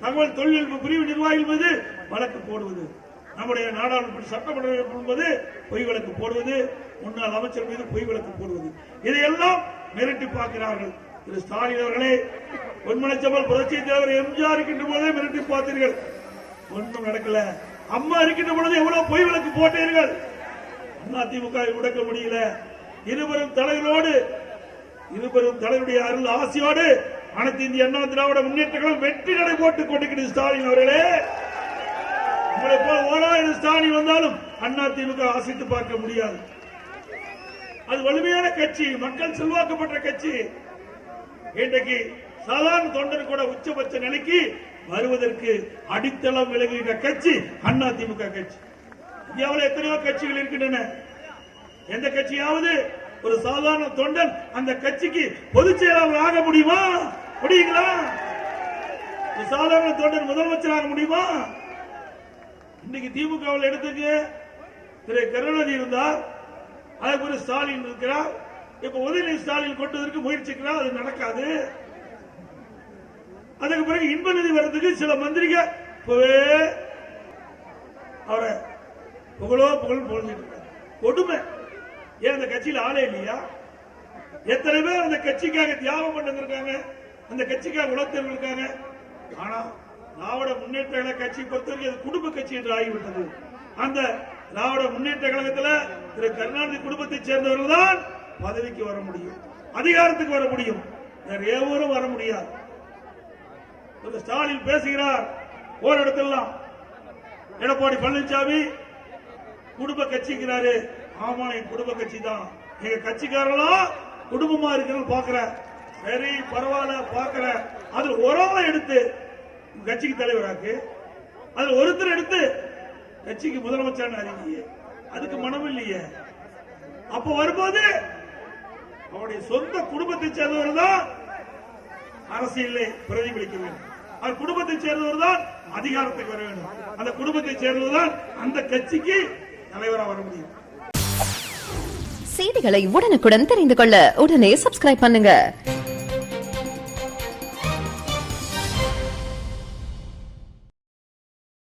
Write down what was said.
தகவல் தொழில்நுட்ப பிரிவு நிர்வாகிகள் மீது வழக்கு போடுவது, நம்முடைய நாடாளுமன்ற சட்டமன்ற என்பது பொய் வழக்கு போடுவது, முன்னாள் அமைச்சர் மீது பொய் வழக்கு போடுவது, இதையெல்லாம் மிரட்டி பார்க்கிறார்கள். திரு ஸ்டாலின் அவர்களே, பொன்மனச்செம்மல் புரட்சி தலைவர் எம்ஜிஆர் இருக்கின்ற போதே மிரட்டி பார்த்தீர்கள், ஒன்றும் நடக்கல. அம்மா இருக்கின்ற பொழுது எவ்வளவு பொய் வழக்கு போட்டீர்கள், அதிமுக முடக்க முடியல. இருவரும் தலைவருடைய அருள் ஆசையோடு அனைத்து இந்திய அண்ணா திராவிட முன்னேற்றங்களும் வெற்றி நடை போட்டுக் கொண்டிருக்கிறது. ஸ்டாலின் அவர்களே, உங்களை போல 1000 ஸ்டாலின் வந்தாலும் அதிமுக ஆசைத்து பார்க்க முடியாது. அது வலிமையான கட்சி, மக்கள் செல்வாக்கப்பட்ட கட்சி. இன்றைக்கு சாதாரண தொண்டர் கூட உச்சபட்ச நிலைக்கு வருவதற்கு அடித்தளம் விலகுகின்ற கட்சி அதிமுக கட்சி. இந்தியாவில் எத்தனையோ கட்சிகள் இருக்கின்றன. எந்த கட்சியாவது ஒரு சாதாரண தொண்டன் அந்த கட்சிக்கு பொதுச் செயலாளர் ஆக முடியுமா? முடியுங்களா? ஒரு சாதாரண தொண்டன் முதலமைச்சர் ஆக முடியுமா? இன்னைக்கு திமுகவில் எடுத்துக்கு திரு கருணாநிதி இருந்தார், அதற்கு ஸ்டாலின் இருக்கிறார். இப்ப உதயநிதி ஸ்டாலின் கொண்டதற்கு முயற்சிக்கிறார், அது நடக்காது. அதுக்கு பிறகு இன்பநிதி வர்றதுக்கு சில மந்திரிக அவரை புகழ் புகழ்ந்துட்டு கொடுமை. ஏன் அந்த கட்சியில் ஆளே இல்லையா? எத்தனை பேர் அந்த கட்சிக்காக தியாகம் பண்ணிருக்காங்க, அந்த கட்சிக்காக உழைத்திருக்காங்க. ஆனா திராவிட முன்னேற்ற கட்சி பொறுத்தவரைக்கும் அது குடும்ப கட்சி என்று ஆகிவிட்டது. அந்த திராவிட முன்னேற்ற கழகத்தில் திரு கருணாநிதி குடும்பத்தைச் சேர்ந்தவர்கள் தான் பதவிக்கு வர முடியும், அதிகாரத்துக்கு வர முடியும், வேற எவரும் வர முடியாது. ஸ்டாலின் பேசுகிறார் ஒரு இடத்தெல்லாம், எடப்பாடி பழனிசாமி குடும்ப கட்சிக்கிறாரு. ஆமா, என் குடும்ப கட்சி தான், எங்க கட்சிக்காரெல்லாம் குடும்பமா இருக்கிறது பாக்குற, சரி பரவாயில்ல பாக்குற. அதுல ஒரு எடுத்து கட்சிக்கு தலைவராக்கு, அதுல ஒருத்தர் எடுத்து கட்சிக்கு முதலமைச்சர் அறிவியே, அதுக்கு மனம் இல்லையே. அப்ப வரும்போது அவருடைய சொந்த குடும்பத்தை சேர்ந்தவர் தான் அரசியலை பிரதிபலிக்க வேண்டும், அவர் குடும்பத்தை சேர்ந்தவர் தான் அதிகாரத்துக்கு வர வேண்டும், அந்த குடும்பத்தை சேர்ந்தவர் தான் அந்த கட்சிக்கு தலைவராக வர முடியும். செய்திகளை உடனுக்குடன் தெரிந்து கொள்ள உடனே சப்ஸ்கிரைப் பண்ணுங்க.